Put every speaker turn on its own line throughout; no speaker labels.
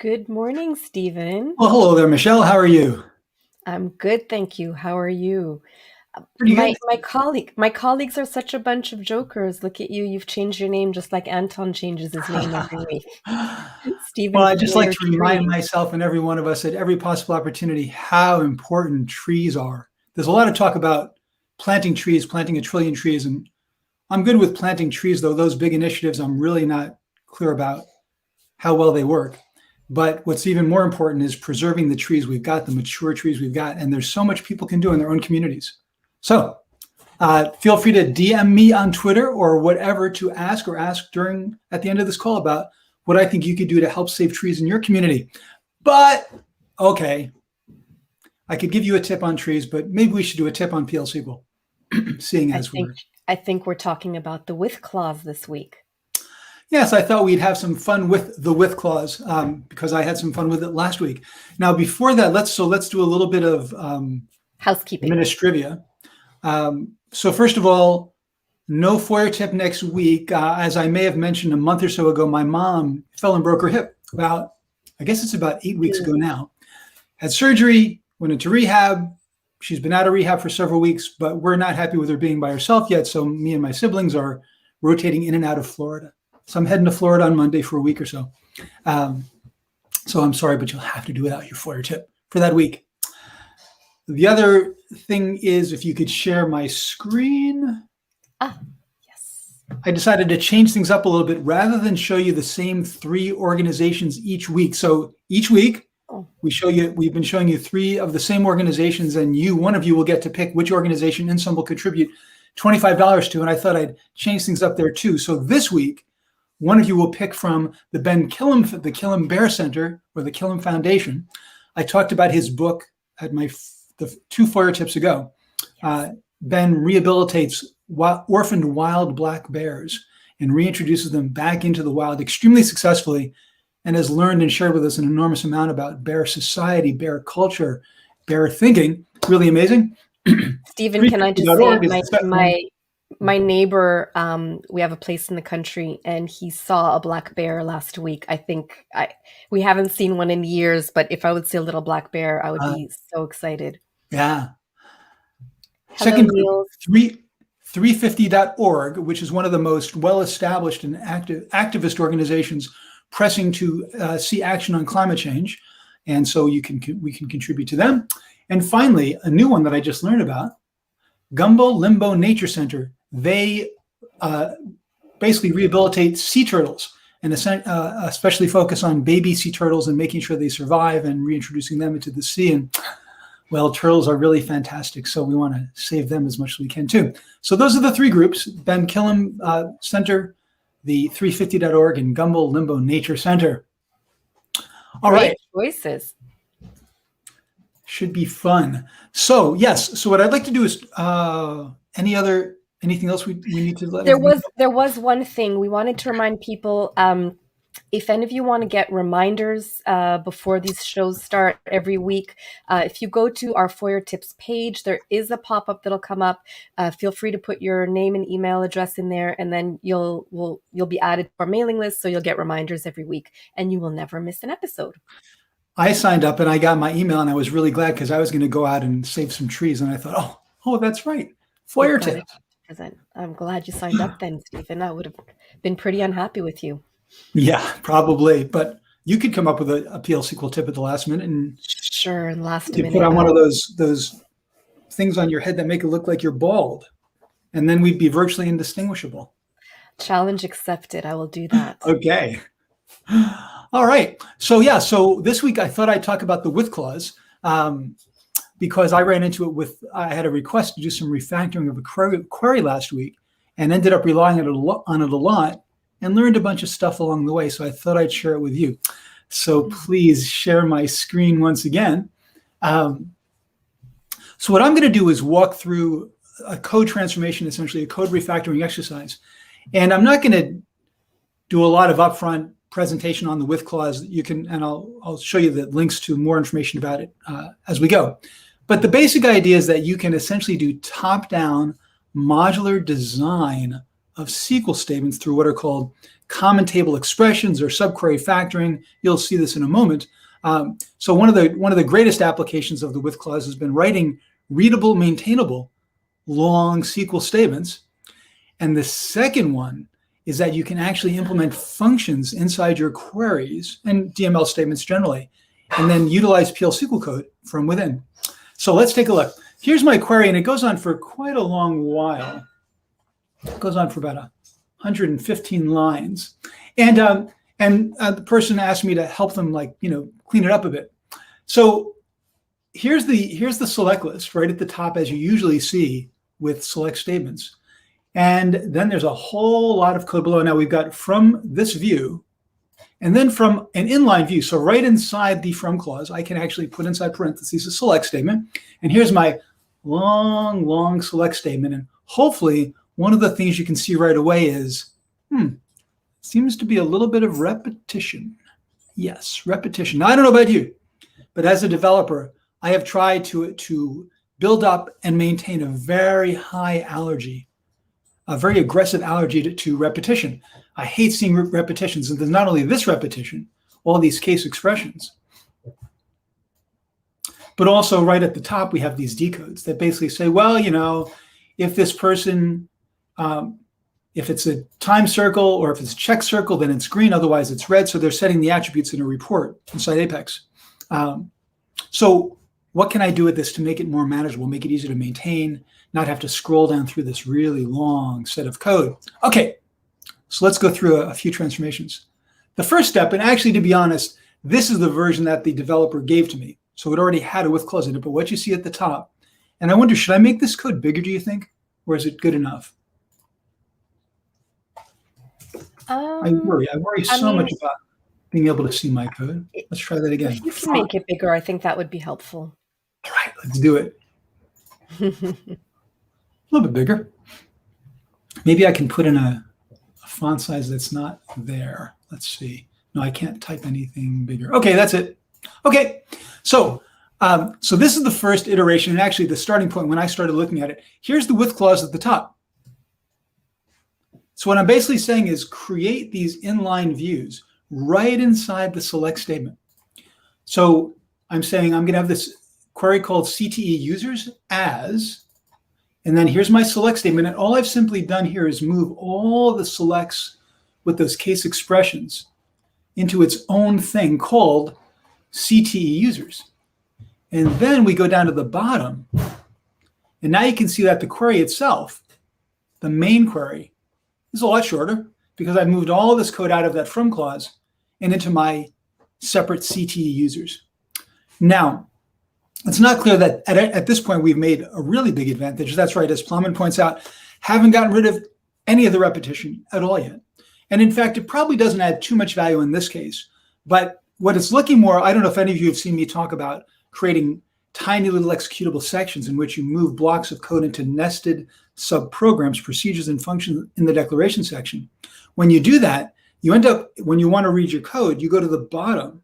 Good morning, Stephen.
Well, hello there, Michelle. How are you?
I'm good, thank you. How are you?
Pretty
My
good.
my colleagues are such a bunch of jokers. Look at you. You've changed your name just like Anton changes his name every week.
Well,
Stephen
I just like
Familiar
to remind
Tree.
myself and every one of us at every possible opportunity how important trees are. There's a lot of talk about planting trees, planting 1 trillion trees, and I'm good with planting trees, though those big initiatives, I'm really not clear about how well they work. But what's even more important is preserving the trees we've got, the mature trees we've got, and there's so much people can do in their own communities. So feel free to DM me on Twitter or whatever to ask during at the end of this call about what I think you could do to help save trees in your community. But okay, I could give you a tip on trees, but maybe we should do a tip on PLSQL, seeing
I
as
think
we're.
I think we're talking about the with clause this week.
Yes, I thought we'd have some fun with the with clause because I had some fun with it last week. Now, before that, let's do a little bit of
Housekeeping.
administrivia. So first of all, no Feuertip next week. As I may have mentioned a month or so ago, my mom fell and broke her hip I guess it's about 8 weeks ago now. Had surgery, went into rehab. She's been out of rehab for several weeks, but we're not happy with her being by herself yet. So me and my siblings are rotating in and out of Florida. So I'm heading to Florida on Monday for a week or so. So I'm sorry, but you'll have to do without your Feuertip for that week. The other thing is if you could share my screen.
Yes.
I decided to change things up a little bit rather than show you the same 3 organizations each week. So each week we've been showing you 3 of the same organizations, and one of you will get to pick which organization InSum will contribute $25 to. And I thought I'd change things up there too. So this week, one of you will pick from the Killam Bear Center or the Killam Foundation. I talked about his book at the 2 Feuertips ago.
Yes.
Ben rehabilitates orphaned wild black bears and reintroduces them back into the wild extremely successfully, and has learned and shared with us an enormous amount about bear society, bear culture, bear thinking. Really amazing.
Stephen, can I just say
is the second one.
my neighbor, we have a place in the country, and he saw a black bear last week. We haven't seen one in years, but if I would see a little black bear, I would be so excited.
Yeah.
Hello,
Second group,
Niels.
350.org, which is one of the most well-established and activist organizations pressing to see action on climate change. And so we can contribute to them. And finally, a new one that I just learned about, Gumbo Limbo Nature Center. They basically rehabilitate sea turtles and especially focus on baby sea turtles and making sure they survive and reintroducing them into the sea. And well, turtles are really fantastic, so we want to save them as much as we can too. So those are the 3 groups: Ben Killam Center, the 350.org, and Gumbo Limbo Nature Center. All right.
Choices.
Should be fun. So yes. So what I'd like to do is anything else we need to let
There was one thing we wanted to remind people. If any of you want to get reminders before these shows start every week, if you go to our Feuertips page, there is a pop-up that'll come up. Feel free to put your name and email address in there, and then you'll be added to our mailing list, so you'll get reminders every week, and you will never miss an episode.
I signed up and I got my email, and I was really glad because I was going to go out and save some trees, and I thought, oh, that's right, Feuertips.
I'm glad you signed up then, Stephen. I would have been pretty unhappy with you.
Yeah, probably. But you could come up with a PLSQL tip at the last minute, and
sure, last
minute. Put on one of those things on your head that make it look like you're bald, and then we'd be virtually indistinguishable.
Challenge accepted. I will do that.
Okay. All right. So this week I thought I'd talk about the with clause because I ran into it I had a request to do some refactoring of a query last week and ended up relying on it a lot and learned a bunch of stuff along the way. So I thought I'd share it with you. So please share my screen once again. So what I'm going to do is walk through a code transformation, essentially a code refactoring exercise. And I'm not going to do a lot of upfront presentation on the with clause. I'll show you the links to more information about it as we go. But the basic idea is that you can essentially do top-down modular design of SQL statements through what are called common table expressions or subquery factoring. You'll see this in a moment. So one of the greatest applications of the with clause has been writing readable, maintainable, long SQL statements. And the second one is that you can actually implement functions inside your queries and DML statements generally, and then utilize PLSQL code from within. So let's take a look. Here's my query, and it goes on for quite a long while. It goes on for about 115 lines. And the person asked me to help them, clean it up a bit. So here's the select list right at the top, as you usually see with select statements. And then there's a whole lot of code below. Now we've got from this view, and then from an inline view. So right inside the from clause, I can actually put inside parentheses a select statement. And here's my long select statement. And hopefully one of the things you can see right away is, seems to be a little bit of repetition. Yes, repetition. Now, I don't know about you, but as a developer, I have tried to build up and maintain a very high allergy, a very aggressive allergy to repetition. I hate seeing repetitions. And there's not only this repetition, all these case expressions, but also right at the top, we have these decodes that basically say, well, if this person, if it's a time circle or if it's a check circle, then it's green, otherwise it's red. So they're setting the attributes in a report inside Apex. So what can I do with this to make it more manageable, make it easier to maintain, not have to scroll down through this really long set of code? Okay, so let's go through a few transformations. The first step, and actually, to be honest, this is the version that the developer gave to me. So it already had a with clause in it, but what you see at the top, and I wonder, should I make this code bigger, do you think? Or is it good enough? I worry so much about being able to see my code. Let's try that again.
If you can make it bigger, I think that would be helpful.
All right, let's do it. A little bit bigger. Maybe I can put in a font size that's not there. Let's see. No, I can't type anything bigger. Okay, that's it. Okay, so this is the first iteration, and actually the starting point when I started looking at it. Here's the with clause at the top. So what I'm basically saying is create these inline views right inside the select statement. So I'm saying I'm going to have this query called CTE users as, and then here's my select statement. And all I've simply done here is move all the selects with those case expressions into its own thing called CTE users. And then we go down to the bottom. And now you can see that the query itself, the main query, is a lot shorter because I moved all this code out of that from clause and into my separate CTE users. Now, it's not clear that at this point we've made a really big advantage. That's right, as Plowman points out, haven't gotten rid of any of the repetition at all yet. And in fact, it probably doesn't add too much value in this case. But what it's looking more, I don't know if any of you have seen me talk about creating tiny little executable sections in which you move blocks of code into nested subprograms, procedures, and functions in the declaration section. When you do that, you end up, when you want to read your code, you go to the bottom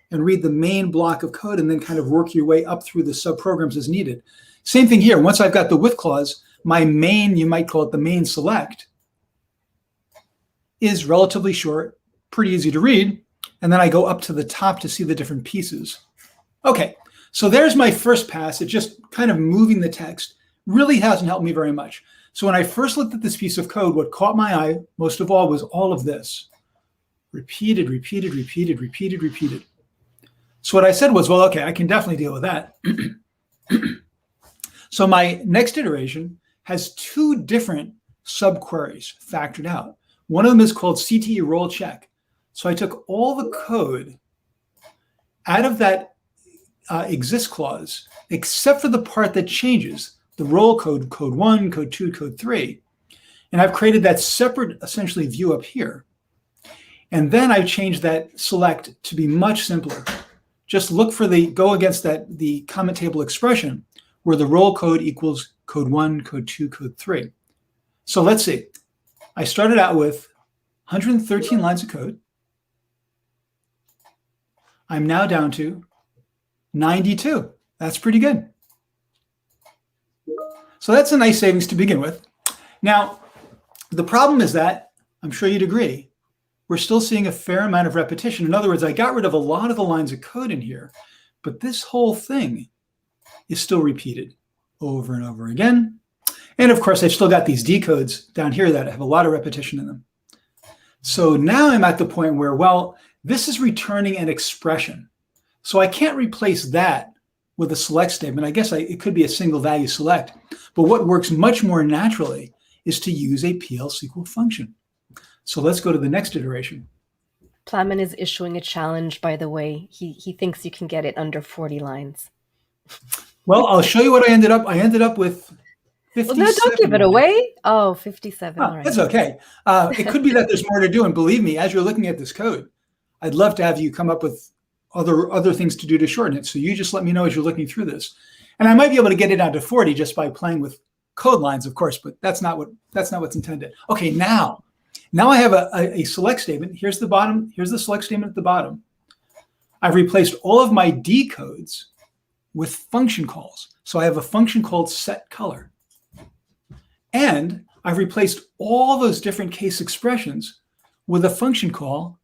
and read the main block of code and then kind of work your way up through the subprograms as needed. Same thing here. Once I've got the with clause, my main, you might call it the main select, is relatively short, pretty easy to read, and then I go up to the top to see the different pieces. Okay, so there's my first pass. It just kind of moving the text really hasn't helped me very much. So when I first looked at this piece of code, what caught my eye most of all was all of this. Repeated. So what I said was, well, okay, I can definitely deal with that. So my next iteration has two different subqueries factored out. One of them is called CTE role check. So I took all the code out of that exists clause, except for the part that changes, the role code, code 1, code 2, code 3. And I've created that separate, essentially, view up here. And then I've changed that select to be much simpler. Just look for go against the comment table expression where the role code equals code 1, code 2, code 3. So let's see. I started out with 113 lines of code. I'm now down to 92. That's pretty good. So that's a nice savings to begin with. Now, The problem is that, I'm sure you'd agree, we're still seeing a fair amount of repetition. In other words, I got rid of a lot of the lines of code in here, but this whole thing is still repeated over and over again. And of course, I've still got these decodes down here that have a lot of repetition in them. So now I'm at the point where, well, this is returning an expression. So I can't replace that with a select statement. I guess it could be a single value select. But what works much more naturally is to use a PLSQL function. So let's go to the next iteration.
Plamen is issuing a challenge, by the way. He thinks you can get it under 40 lines.
Well, I'll show you what I ended up. I ended up with 57.
Well, no, don't give it away. Oh, 57. All right.
That's okay. It could be that there's more to do. And believe me, as you're looking at this code, I'd love to have you come up with other things to do to shorten it. So you just let me know as you're looking through this. And I might be able to get it down to 40 just by playing with code lines, of course, but that's not what's intended. Okay, now I have a select statement. Here's the bottom. Here's the select statement at the bottom. I've replaced all of my decodes with function calls. So I have a function called setColor. And I've replaced all those different case expressions with a function called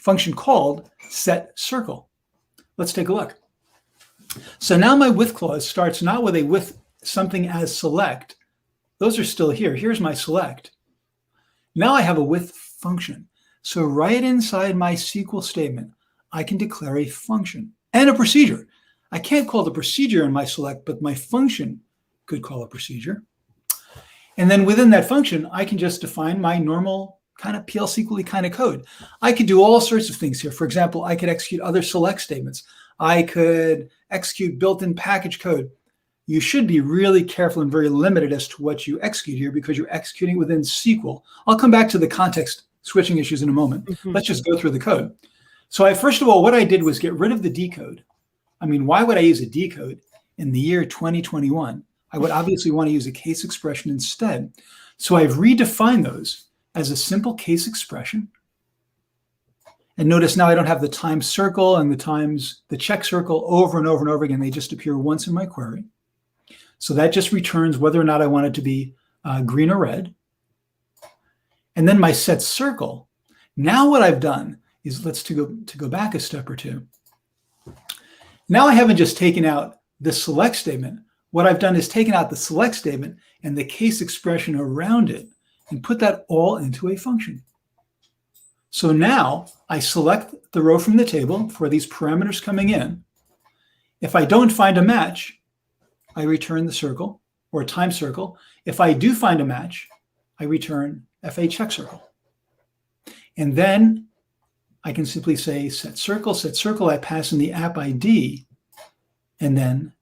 setCircle. Let's take a look. So now my with clause starts not with a with something as select. Those are still here. Here's my select. Now I have a with function. So right inside my SQL statement, I can declare a function and a procedure. I can't call the procedure in my select, but my function could call a procedure. And then within that function, I can just define my normal kind of PLSQL kind of code. I could do all sorts of things here. For example, I could execute other select statements. I could execute built-in package code. You should be really careful and very limited as to what you execute here because you're executing within SQL. I'll come back to the context switching issues in a moment. Let's just go through the code. So first of all, what I did was get rid of the decode. I mean, why would I use a decode in the year 2021? I would obviously want to use a case expression instead. So I've redefined those as a simple case expression. And notice now I don't have the times circle and the check circle over and over and over again. They just appear once in my query. So that just returns whether or not I want it to be green or red. And then my setCircle. Now what I've done is to go back a step or two. Now I haven't just taken out the select statement. What I've done is taken out the select statement and the case expression around it and put that all into a function. So now I select the row from the table for these parameters coming in. If I don't find a match, I return the circle or time circle. If I do find a match, I return FA check circle. And then I can simply say setCircle, I pass in the app ID, and then,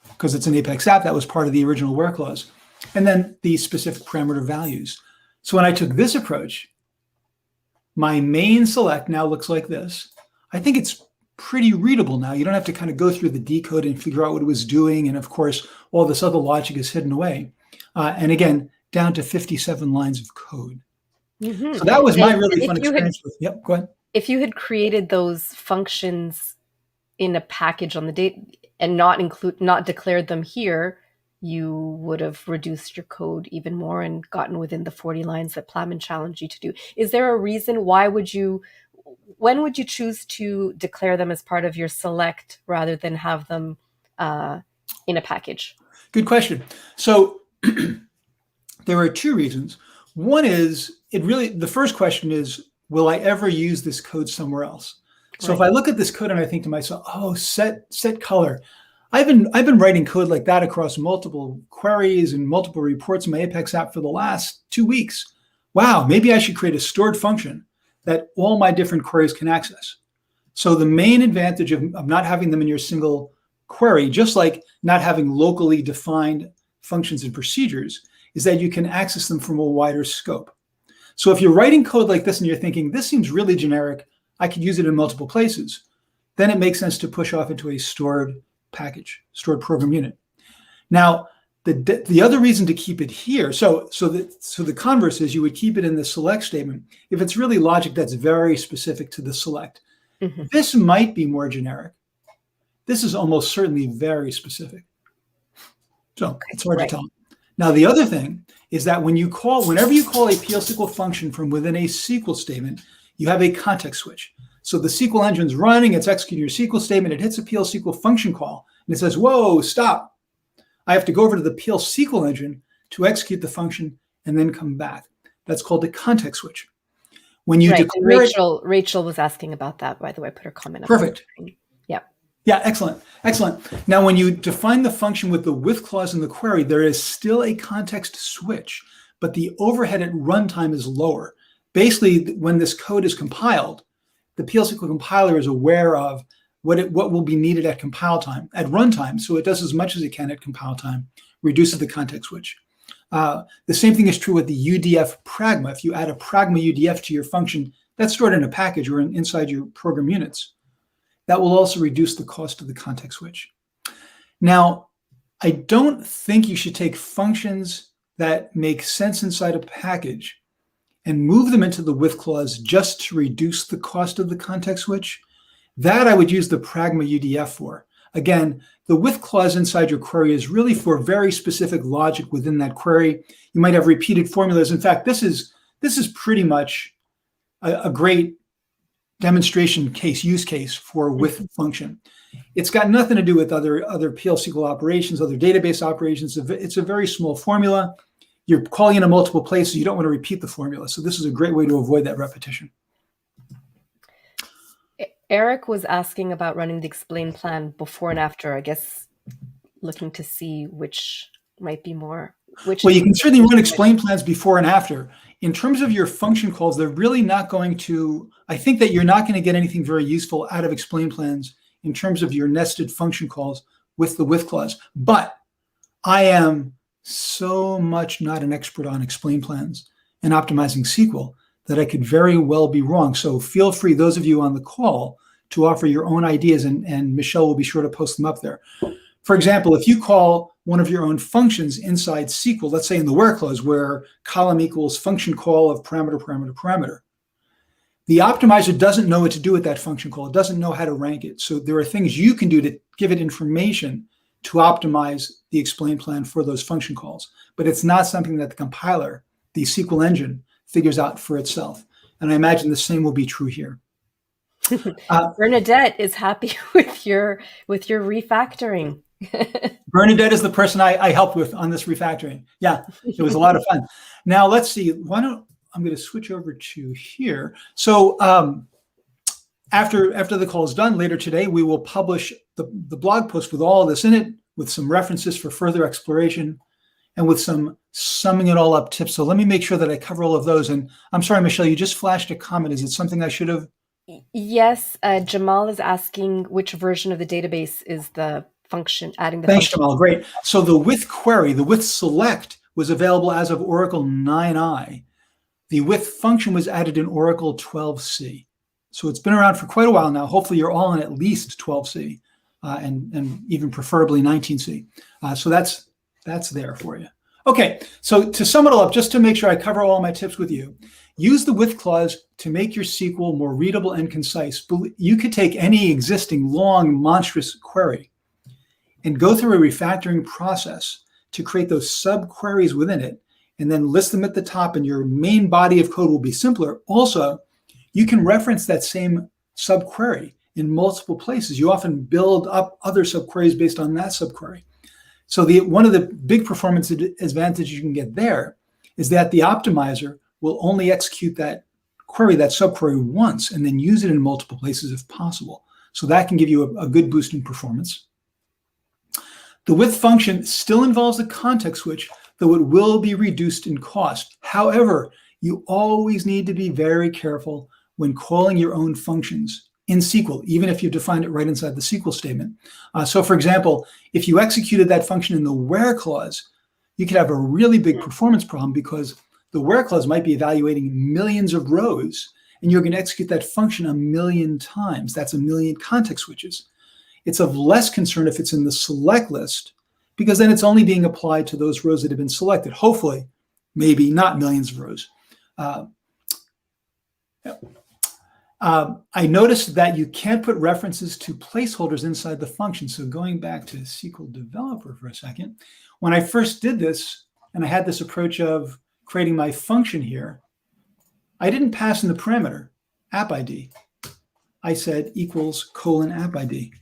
because it's an Apex app, that was part of the original where clause, and then the specific parameter values. So when I took this approach, my main select now looks like this. I think it's pretty readable now. You don't have to kind of go through the decode and figure out what it was doing. And of course, all this other logic is hidden away. And again, down to 57 lines of code. So that was my really fun experience with, yep, go ahead.
If you had created those functions in a package on the date and not declared them here, you would have reduced your code even more and gotten within the 40 lines that Plamen challenged you to do. Is there a reason when would you choose to declare them as part of your select rather than have them in a package? Good
question. So there are two reasons. One is the first question is, will I ever use this code somewhere else? So right. If I look at this code and I think to myself, oh, setColor. I've been writing code like that across multiple queries and multiple reports in my Apex app for the last 2 weeks. Wow, maybe I should create a stored function that all my different queries can access. So the main advantage of not having them in your single query, just like not having locally defined functions and procedures, is that you can access them from a wider scope. So if you're writing code like this and you're thinking, this seems really generic, I could use it in multiple places, then it makes sense to push off into a stored package, stored program unit. Now, the other reason to keep it here, so the converse is you would keep it in the select statement if it's really logic that's very specific to the select. Mm-hmm. This might be more generic. This is almost certainly very specific. So it's hard to tell. Now, the other thing is that whenever you call a PL/SQL function from within a SQL statement, you have a context switch. So the SQL engine's running, it's executing your SQL statement, it hits a PL/SQL function call, and it says, whoa, stop. I have to go over to the PL/SQL engine to execute the function and then come back. That's called a context switch. When you declare
Rachel was asking about that, by the way, put her comment up.
Perfect.
Yeah.
Yeah, excellent. Now, when you define the function with the with clause in the query, there is still a context switch, but the overhead at runtime is lower. Basically, when this code is compiled, the PL/SQL compiler is aware of what will be needed at runtime, so it does as much as it can at compile time, reduces the context switch. The same thing is true with the UDF pragma. If you add a pragma UDF to your function, that's stored in a package or inside your program units. That will also reduce the cost of the context switch. Now, I don't think you should take functions that make sense inside a package and move them into the with clause just to reduce the cost of the context switch. That I would use the pragma UDF for. Again, the with clause inside your query is really for very specific logic within that query. You might have repeated formulas. In fact, this is pretty much a great demonstration use case for with function. It's got nothing to do with other PL/SQL operations, other database operations. It's a very small formula. You're calling in multiple places. You don't want to repeat the formula. So this is a great way to avoid that repetition.
Eric was asking about running the explain plan before and after, I guess, looking to see which might be more.
Well, you can certainly run explain plans before and after. In terms of your function calls, they're really not going to, I think that you're not going to get anything very useful out of explain plans in terms of your nested function calls with the with clause. But I am so much not an expert on explain plans and optimizing SQL that I could very well be wrong. So feel free, those of you on the call, to offer your own ideas, and Michelle will be sure to post them up there. For example, if you call one of your own functions inside SQL, let's say in the where clause, where column equals function call of parameter, the optimizer doesn't know what to do with that function call. It doesn't know how to rank it. So there are things you can do to give it information to optimize the explain plan for those function calls. But it's not something that the compiler, the SQL engine, figures out for itself. And I imagine the same will be true here.
Bernadette is happy with your refactoring.
Bernadette is the person I helped with on this refactoring. Yeah, it was a lot of fun. Now let's see. I'm going to switch over to here. So after the call is done later today, we will publish the blog post with all of this in it, with some references for further exploration, and with some summing it all up tips. So let me make sure that I cover all of those. And I'm sorry, Michelle, you just flashed a comment. Is it something I should have?
Yes, Jamal is asking which version of the database is the function, adding the
Thanks,
function.
Jamal. Great. So the with query, the with select was available as of Oracle 9i. The with function was added in Oracle 12c. So it's been around for quite a while now. Hopefully you're all in at least 12c and even preferably 19c. So that's there for you. Okay, so to sum it all up, just to make sure I cover all my tips with you, use the with clause to make your SQL more readable and concise. You could take any existing long, monstrous query and go through a refactoring process to create those sub-queries within it, and then list them at the top, and your main body of code will be simpler. Also, you can reference that same sub-query in multiple places. You often build up other sub-queries based on that sub-query. So one of the big performance advantages you can get there is that the optimizer will only execute that query, that sub-query once, and then use it in multiple places if possible. So that can give you a good boost in performance. The with function still involves a context switch, though it will be reduced in cost. However, you always need to be very careful when calling your own functions in SQL, even if you define it right inside the SQL statement. So for example, if you executed that function in the where clause, you could have a really big performance problem because the where clause might be evaluating millions of rows, and you're going to execute that function 1,000,000 times. That's 1,000,000 context switches. It's of less concern if it's in the select list, because then it's only being applied to those rows that have been selected. Hopefully, maybe not millions of rows. I noticed that you can't put references to placeholders inside the function. So going back to SQL Developer for a second, when I first did this, and I had this approach of creating my function here, I didn't pass in the parameter app ID. I said equals :app ID.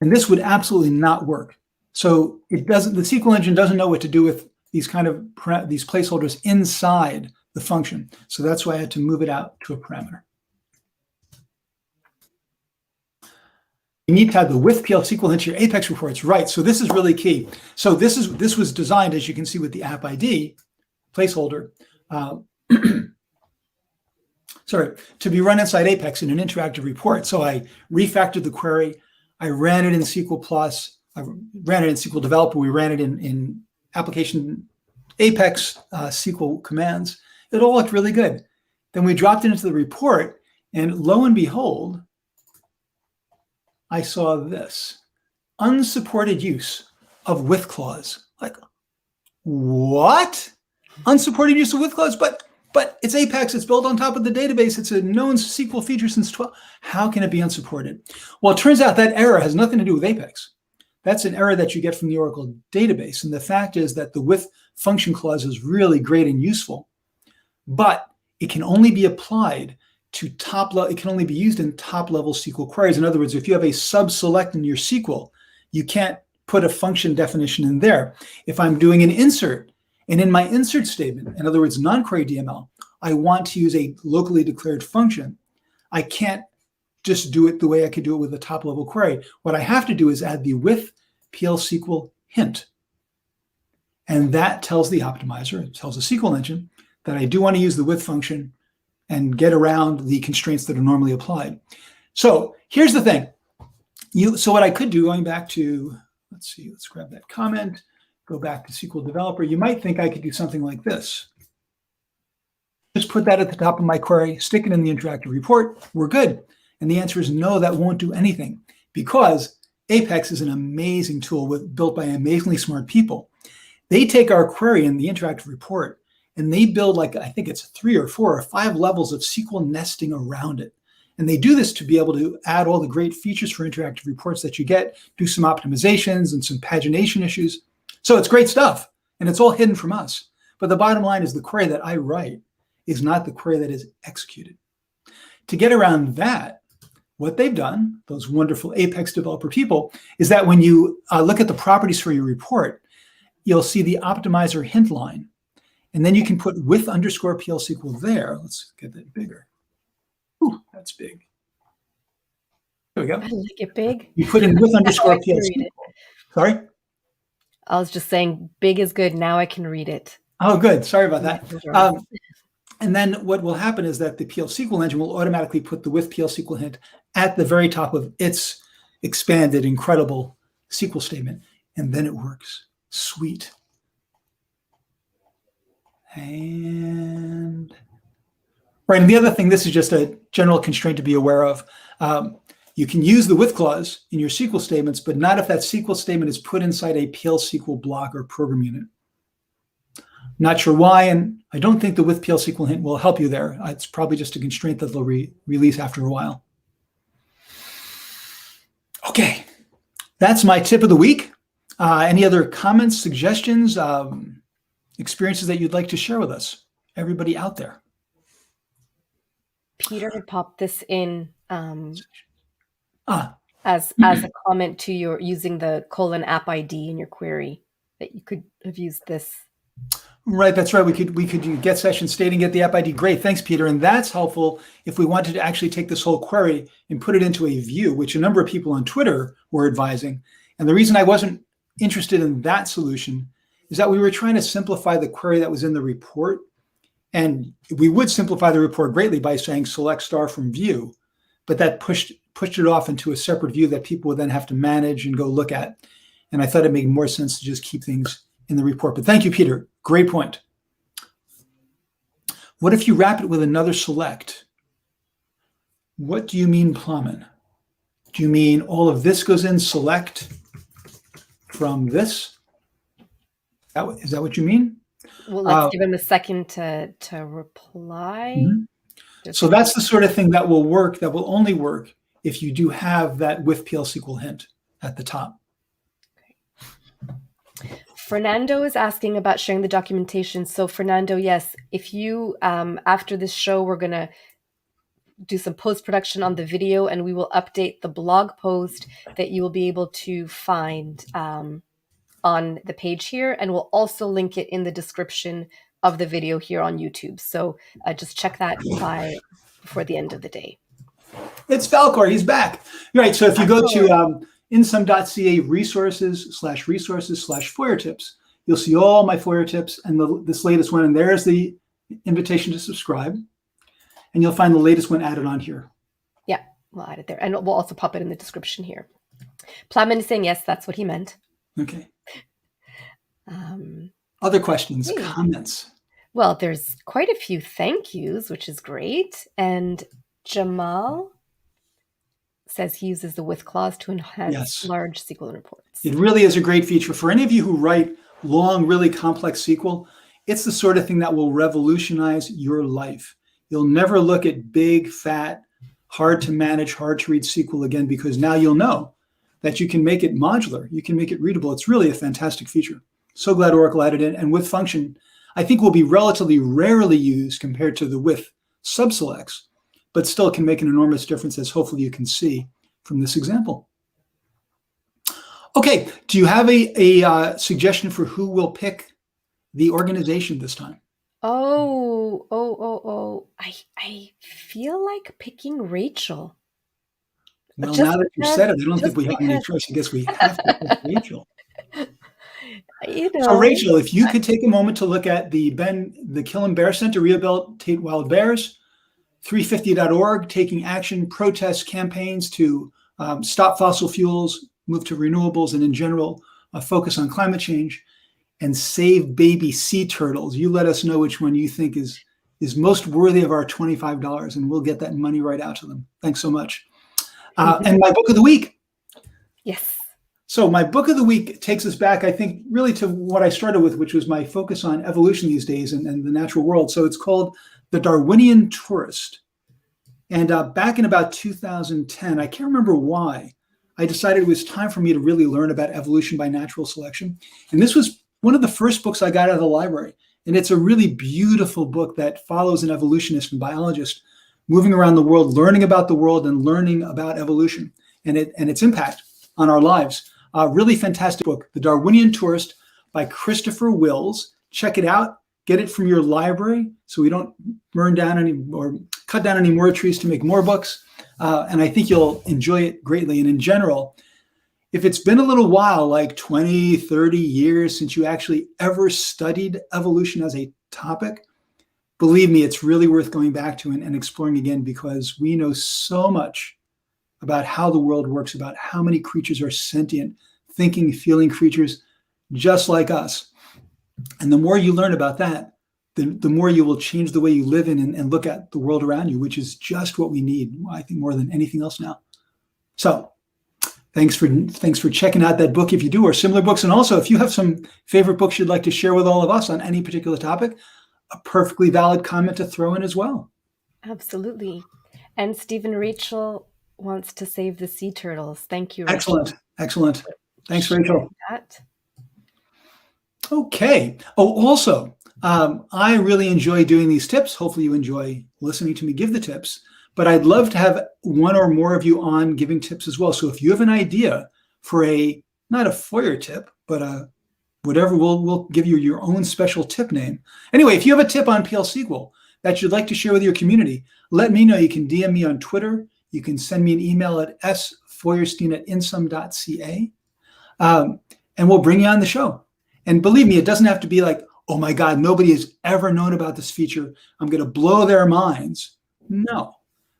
And this would absolutely not work. So it doesn't, the SQL engine doesn't know what to do with these kind of these placeholders inside the function. So that's why I had to move it out to a parameter. You need to have the with PL/SQL into your Apex reports, right? So this is really key. So this was designed, as you can see, with the app ID placeholder, sorry, to be run inside Apex in an interactive report. So I refactored the query. I ran it in SQL+. I ran it in SQL Developer. We ran it in application Apex SQL commands. It all looked really good. Then we dropped it into the report, and lo and behold, I saw this unsupported use of with clause. Like, what? Unsupported use of with clause? But it's Apex. It's built on top of the database. It's a known SQL feature since 12. How can it be unsupported? Well, it turns out that error has nothing to do with Apex. That's an error that you get from the Oracle database. And the fact is that the with function clause is really great and useful, but it can only be applied to top level. It can only be used in top level SQL queries. In other words, if you have a sub-select in your SQL, you can't put a function definition in there. If I'm doing an insert, and in my insert statement, in other words, non-query DML, I want to use a locally declared function, I can't just do it the way I could do it with a top level query. What I have to do is add the with PL/SQL hint. And that tells the optimizer, it tells the SQL engine that I do want to use the with function and get around the constraints that are normally applied. So here's the thing. So what I could do, going back to, let's see, let's grab that comment, go back to SQL Developer. You might think I could do something like this. Just put that at the top of my query, stick it in the interactive report, we're good. And the answer is no, that won't do anything, because Apex is an amazing tool built by amazingly smart people. They take our query in the interactive report and they build, like, I think it's 3 or 4 or 5 levels of SQL nesting around it. And they do this to be able to add all the great features for interactive reports that you get, do some optimizations and some pagination issues. So it's great stuff, and it's all hidden from us. But the bottom line is the query that I write is not the query that is executed. To get around that, what they've done, those wonderful Apex developer people, is that when you look at the properties for your report, you'll see the optimizer hint line. And then you can put with underscore PL/SQL there. Let's get that bigger. Ooh, that's big. There we go.
I like it big.
You put in with underscore PL/SQL. Sorry?
I was just saying big is good. Now I can read it.
Oh, good. Sorry about that. And then what will happen is that the PL/SQL engine will automatically put the with PL/SQL hint at the very top of its expanded, incredible SQL statement. And then it works. Sweet. And right. And the other thing, this is just a general constraint to be aware of. You can use the with clause in your SQL statements, but not if that SQL statement is put inside a PL/SQL block or program unit. Not sure why, and I don't think the with PL/SQL hint will help you there. It's probably just a constraint that they'll release after a while. Okay, that's my tip of the week. Any other comments, suggestions, experiences that you'd like to share with us, everybody out there?
Peter had popped this in as a comment to your using the :app ID in your query, that you could have used this.
Right, that's right. We could do get session stating get the app ID. Great, thanks, Peter. And that's helpful if we wanted to actually take this whole query and put it into a view, which a number of people on Twitter were advising. And the reason I wasn't interested in that solution is that we were trying to simplify the query that was in the report. And we would simplify the report greatly by saying select star from view, but that pushed it off into a separate view that people would then have to manage and go look at. And I thought it made more sense to just keep things in the report. But thank you, Peter. Great point. What if you wrap it with another select? What do you mean, Plowman? Do you mean all of this goes in select from this? Is that what you mean?
Well, let's give him a second to reply.
Mm-hmm. So that's the sort of thing that will work, that will only work if you do have that with PL/SQL hint at the top.
Fernando is asking about sharing the documentation. So Fernando, yes, if you, after this show, we're going to do some post-production on the video, and we will update the blog post that you will be able to find on the page here, and we'll also link it in the description of the video here on YouTube. So just check that before the end of the day.
It's Falcor. He's back. Right. So if you go to insum.ca resources/Feuertips, you'll see all my Feuertips and this latest one. And there's the invitation to subscribe. And you'll find the latest one added on here.
Yeah, we'll add it there. And we'll also pop it in the description here. Plamen is saying yes, that's what he meant.
Okay. Other questions, comments?
Well, there's quite a few thank yous, which is great. And Jamal says he uses the with clause to enhance large SQL reports.
It really is a great feature. For any of you who write long, really complex SQL, it's the sort of thing that will revolutionize your life. You'll never look at big, fat, hard to manage, hard to read SQL again, because now you'll know that you can make it modular. You can make it readable. It's really a fantastic feature. So glad Oracle added it. And with function, I think will be relatively rarely used compared to the with subselects, but still can make an enormous difference, as hopefully you can see from this example. Okay, do you have a suggestion for who will pick the organization this time?
I feel like picking Rachel.
Well, now that you said it, I don't think we have any choice. I guess we have to pick Rachel. So Rachel, if you could take a moment to look at the Killam Bear Center, Rehabilitate Wild Bears, 350.org, taking action, protest campaigns to stop fossil fuels, move to renewables, and in general, focus on climate change, and save baby sea turtles. You let us know which one you think is most worthy of our $25, and we'll get that money right out to them. Thanks so much. And my book of the week.
Yes.
So my book of the week takes us back, I think, really to what I started with, which was my focus on evolution these days and the natural world. So it's called The Darwinian Tourist. And back in about 2010, I can't remember why, I decided it was time for me to really learn about evolution by natural selection. And this was one of the first books I got out of the library. And it's a really beautiful book that follows an evolutionist and biologist moving around the world, learning about the world and learning about evolution and its impact on our lives. Really fantastic book, The Darwinian Tourist by Christopher Wills. Check it out. Get it from your library so we don't burn down or cut down any more trees to make more books. And I think you'll enjoy it greatly. And in general, if it's been a little while, like 20, 30 years since you actually ever studied evolution as a topic, believe me, it's really worth going back to and exploring again, because we know so much about how the world works, about how many creatures are sentient, thinking, feeling creatures just like us. And the more you learn about that, the more you will change the way you live in and look at the world around you, which is just what we need, I think, more than anything else now. So thanks for checking out that book if you do, or similar books. And also, if you have some favorite books you'd like to share with all of us on any particular topic, a perfectly valid comment to throw in as well.
Absolutely. And Stephen, Rachel wants to save the sea turtles. Thank you, Rachel.
Excellent. Thanks, Rachel.
That.
Okay. Oh, also, I really enjoy doing these tips. Hopefully you enjoy listening to me give the tips, but I'd love to have one or more of you on giving tips as well. So if you have an idea for not a Feuer tip, but whatever, we'll give you your own special tip name. Anyway, if you have a tip on PLSQL that you'd like to share with your community, let me know. You can DM me on Twitter. You can send me an email at sfeuerstein@insum.ca, and we'll bring you on the show. And believe me, it doesn't have to be like, oh my God, nobody has ever known about this feature, I'm going to blow their minds. No.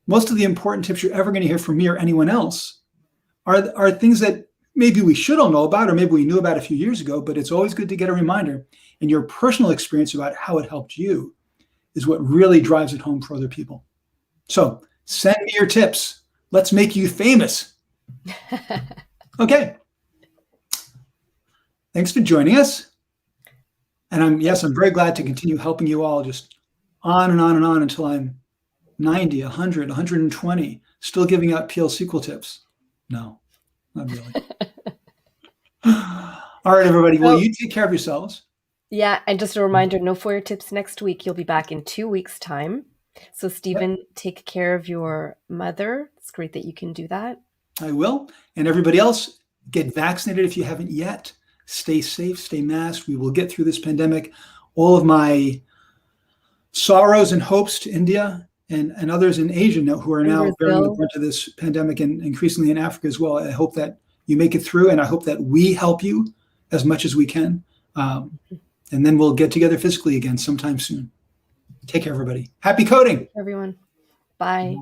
Most of the important tips you're ever going to hear from me or anyone else are things that maybe we should all know about, or maybe we knew about a few years ago, but it's always good to get a reminder. And your personal experience about how it helped you is what really drives it home for other people. So send me your tips. Let's make you famous. Okay. Thanks for joining us. And I'm very glad to continue helping you all just on and on and on until I'm 90, 100, 120, still giving out PLSQL tips. No, not really. All right, everybody. Well,
So,
you take care of yourselves.
yeah, and just a reminder, no Foyer tips next week. You'll be back in 2 weeks' time. So,
Yep,
Stephen, take care of your mother. It's great that you can do that.
I will. And everybody else, get vaccinated if you haven't yet. Stay safe, stay masked. We will get through this pandemic. All of my sorrows and hopes to India and others in Asia now who are
In
now bearing the
Brazil,
brunt of this pandemic, and increasingly in Africa as well. I hope that you make it through, and I hope that we help you as much as we can. And then we'll get together physically again sometime soon. Take care, everybody. Happy coding.
everyone. Bye.